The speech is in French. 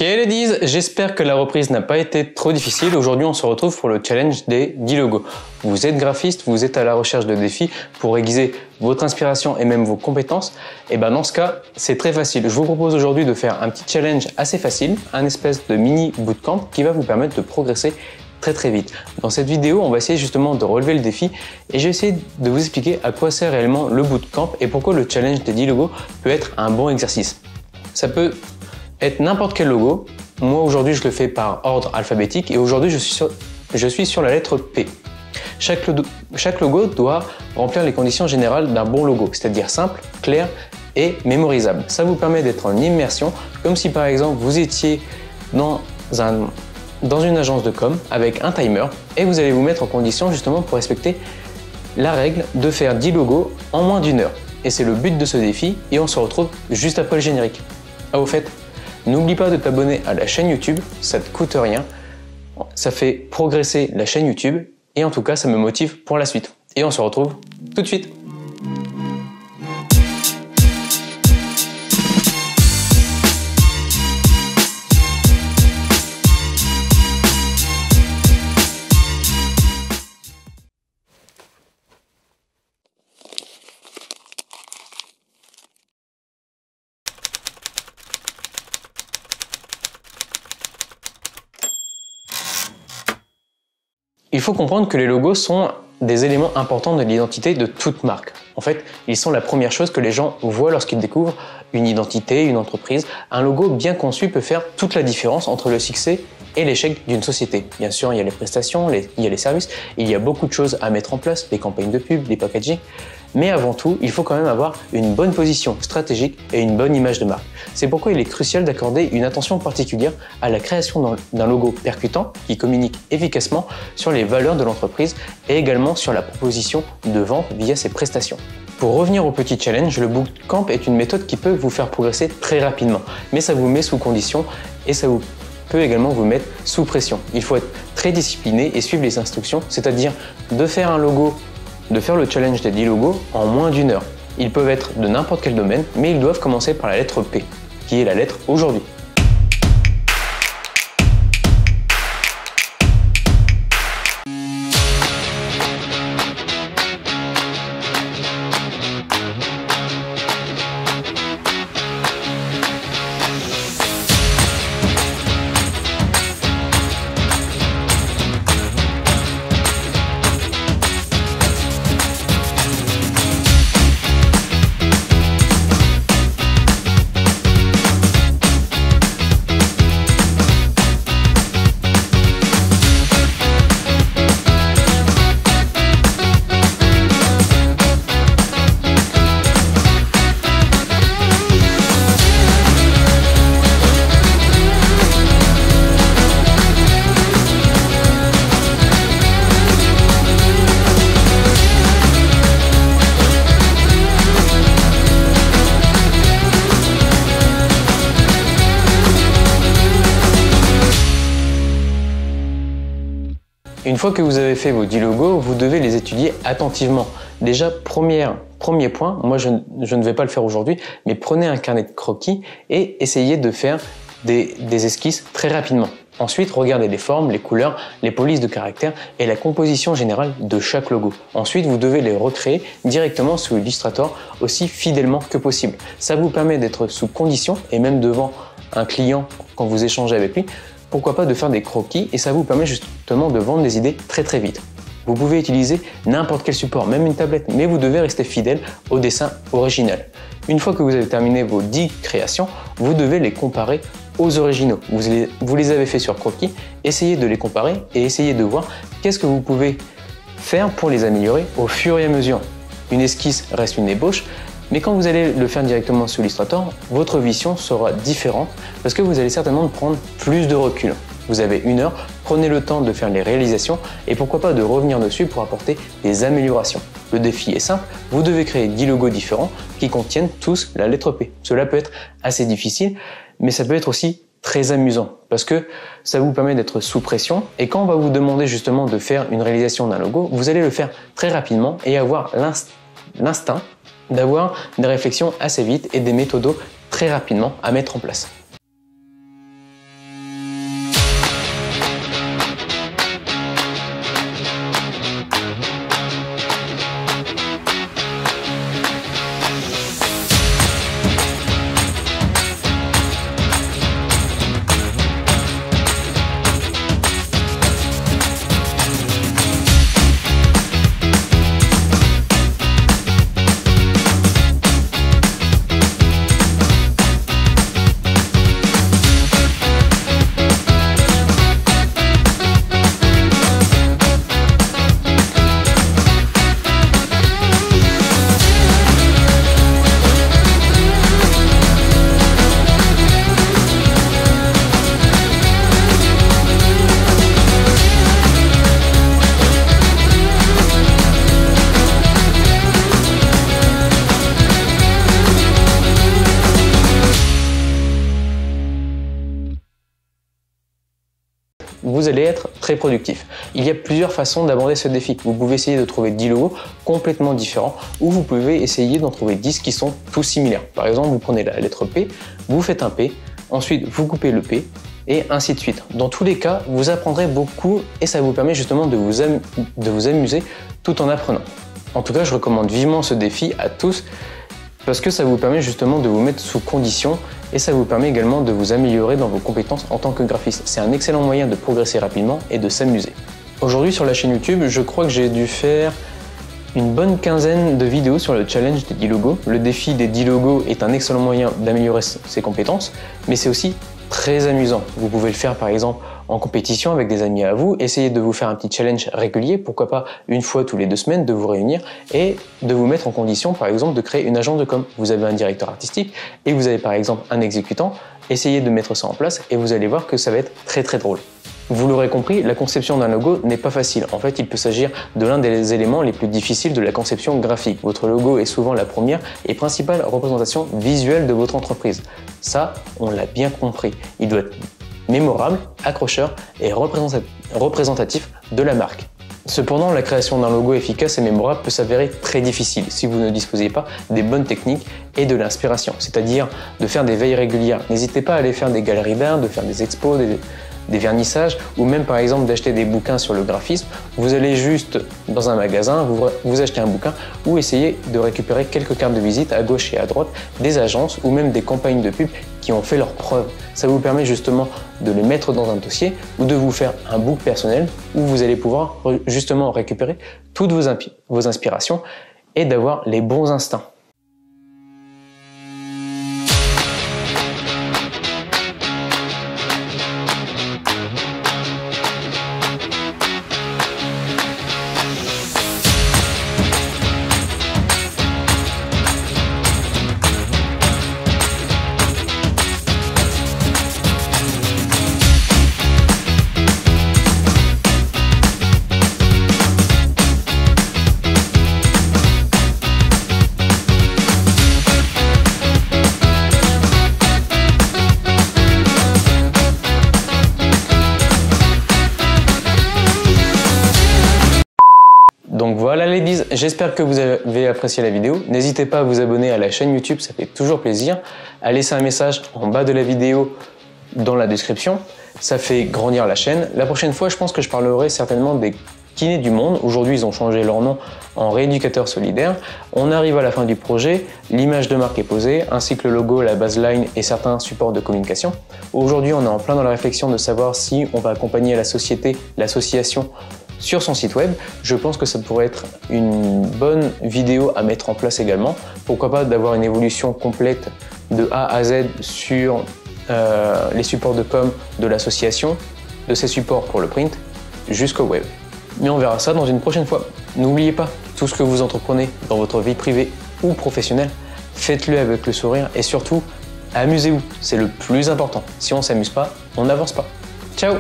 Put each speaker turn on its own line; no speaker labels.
Ok ladies, j'espère que la reprise n'a pas été trop difficile. Aujourd'hui on se retrouve pour le challenge des 10 logos. Vous êtes graphiste, vous êtes à la recherche de défis pour aiguiser votre inspiration et même vos compétences. Et ben dans ce cas, c'est très facile. Je vous propose aujourd'hui de faire un petit challenge assez facile, un espèce de mini bootcamp qui va vous permettre de progresser très vite. Dans cette vidéo, on va essayer justement de relever le défi et je vais essayer de vous expliquer à quoi sert réellement le bootcamp et pourquoi le challenge des 10 logos peut être un bon exercice. Ça peut être n'importe quel logo. Moi aujourd'hui je le fais par ordre alphabétique et aujourd'hui je suis sur la lettre P. Chaque logo doit remplir les conditions générales d'un bon logo, c'est-à-dire simple, clair et mémorisable. Ça vous permet d'être en immersion, comme si par exemple vous étiez dans une agence de com avec un timer et vous allez vous mettre en condition justement pour respecter la règle de faire 10 logos en moins d'1 heure. Et c'est le but de ce défi et on se retrouve juste après le générique. Ah au fait, n'oublie pas de t'abonner à la chaîne YouTube, ça ne te coûte rien, ça fait progresser la chaîne YouTube et en tout cas ça me motive pour la suite. Et on se retrouve tout de suite. Il faut comprendre que les logos sont des éléments importants de l'identité de toute marque. En fait, ils sont la première chose que les gens voient lorsqu'ils découvrent une identité, une entreprise. Un logo bien conçu peut faire toute la différence entre le succès et l'échec d'une société. Bien sûr, il y a les prestations, il y a les services, il y a beaucoup de choses à mettre en place, les campagnes de pub, les packaging. Mais avant tout, il faut quand même avoir une bonne position stratégique et une bonne image de marque. C'est pourquoi il est crucial d'accorder une attention particulière à la création d'un logo percutant qui communique efficacement sur les valeurs de l'entreprise et également sur la proposition de vente via ses prestations. Pour revenir au petit challenge, le bootcamp est une méthode qui peut vous faire progresser très rapidement, mais ça vous met sous condition et ça peut également vous mettre sous pression. Il faut être très discipliné et suivre les instructions, c'est-à-dire de faire un logo, de faire le challenge des 10 logos en moins d'1 heure. Ils peuvent être de n'importe quel domaine, mais ils doivent commencer par la lettre P, qui est la lettre aujourd'hui. Une fois que vous avez fait vos 10 logos, vous devez les étudier attentivement. Déjà, premier point, moi je ne vais pas le faire aujourd'hui, mais prenez un carnet de croquis et essayez de faire des esquisses très rapidement. Ensuite, regardez les formes, les couleurs, les polices de caractère et la composition générale de chaque logo. Ensuite, vous devez les recréer directement sous Illustrator aussi fidèlement que possible. Ça vous permet d'être sous condition et même devant un client quand vous échangez avec lui, pourquoi pas de faire des croquis et ça vous permet justement de vendre des idées très vite. Vous pouvez utiliser n'importe quel support, même une tablette, mais vous devez rester fidèle au dessin original. Une fois que vous avez terminé vos 10 créations, vous devez les comparer aux originaux. Vous les avez fait sur croquis, essayez de les comparer et essayez de voir qu'est-ce que vous pouvez faire pour les améliorer au fur et à mesure. Une esquisse reste une ébauche, mais quand vous allez le faire directement sur Illustrator, votre vision sera différente parce que vous allez certainement prendre plus de recul. Vous avez 1 heure, prenez le temps de faire les réalisations et pourquoi pas de revenir dessus pour apporter des améliorations. Le défi est simple, vous devez créer 10 logos différents qui contiennent tous la lettre P. Cela peut être assez difficile, mais ça peut être aussi très amusant parce que ça vous permet d'être sous pression et quand on va vous demander justement de faire une réalisation d'un logo, vous allez le faire très rapidement et avoir l'instinct d'avoir des réflexions assez vite et des méthodos très rapidement à mettre en place. vous allez être très productif. Il y a plusieurs façons d'aborder ce défi. Vous pouvez essayer de trouver 10 logos complètement différents ou vous pouvez essayer d'en trouver 10 qui sont tous similaires. Par exemple, vous prenez la lettre P, vous faites un P, ensuite vous coupez le P et ainsi de suite. Dans tous les cas, vous apprendrez beaucoup et ça vous permet justement de vous amuser tout en apprenant. En tout cas, je recommande vivement ce défi à tous parce que ça vous permet justement de vous mettre sous condition et ça vous permet également de vous améliorer dans vos compétences en tant que graphiste. C'est un excellent moyen de progresser rapidement et de s'amuser. Aujourd'hui sur la chaîne YouTube, je crois que j'ai dû faire une bonne quinzaine de vidéos sur le challenge des 10 logos. Le défi des 10 logos est un excellent moyen d'améliorer ses compétences, mais c'est aussi très amusant. Vous pouvez le faire par exemple en compétition avec des amis à vous, essayez de vous faire un petit challenge régulier, pourquoi pas une fois tous les 2 semaines, de vous réunir et de vous mettre en condition par exemple de créer une agence de com. Vous avez un directeur artistique et vous avez par exemple un exécutant, essayez de mettre ça en place et vous allez voir que ça va être très drôle. Vous l'aurez compris, la conception d'un logo n'est pas facile. En fait, il peut s'agir de l'un des éléments les plus difficiles de la conception graphique. Votre logo est souvent la première et principale représentation visuelle de votre entreprise. Ça, on l'a bien compris. Il doit être mémorable, accrocheur et représentatif de la marque. Cependant, la création d'un logo efficace et mémorable peut s'avérer très difficile si vous ne disposez pas des bonnes techniques et de l'inspiration, c'est-à-dire de faire des veilles régulières. N'hésitez pas à aller faire des galeries d'art, de faire des expos, des vernissages ou même par exemple d'acheter des bouquins sur le graphisme. Vous allez juste dans un magasin, vous achetez un bouquin ou essayez de récupérer quelques cartes de visite à gauche et à droite des agences ou même des campagnes de pub qui ont fait leurs preuves. Ça vous permet justement de les mettre dans un dossier ou de vous faire un book personnel où vous allez pouvoir justement récupérer toutes vos inspirations et d'avoir les bons instincts. Donc voilà ladies, j'espère que vous avez apprécié la vidéo. N'hésitez pas à vous abonner à la chaîne YouTube, ça fait toujours plaisir. À laisser un message en bas de la vidéo dans la description, ça fait grandir la chaîne. La prochaine fois, je pense que je parlerai certainement des kinés du monde. Aujourd'hui, ils ont changé leur nom en rééducateurs solidaires. On arrive à la fin du projet, l'image de marque est posée, ainsi que le logo, la baseline et certains supports de communication. Aujourd'hui, on est en plein dans la réflexion de savoir si on va accompagner la société, l'association, sur son site web. Je pense que ça pourrait être une bonne vidéo à mettre en place également. Pourquoi pas d'avoir une évolution complète de A à Z sur les supports de com de l'association, de ses supports pour le print, jusqu'au web. Mais on verra ça dans une prochaine fois. N'oubliez pas, tout ce que vous entreprenez dans votre vie privée ou professionnelle, faites-le avec le sourire et surtout, amusez-vous. C'est le plus important. Si on ne s'amuse pas, on n'avance pas. Ciao!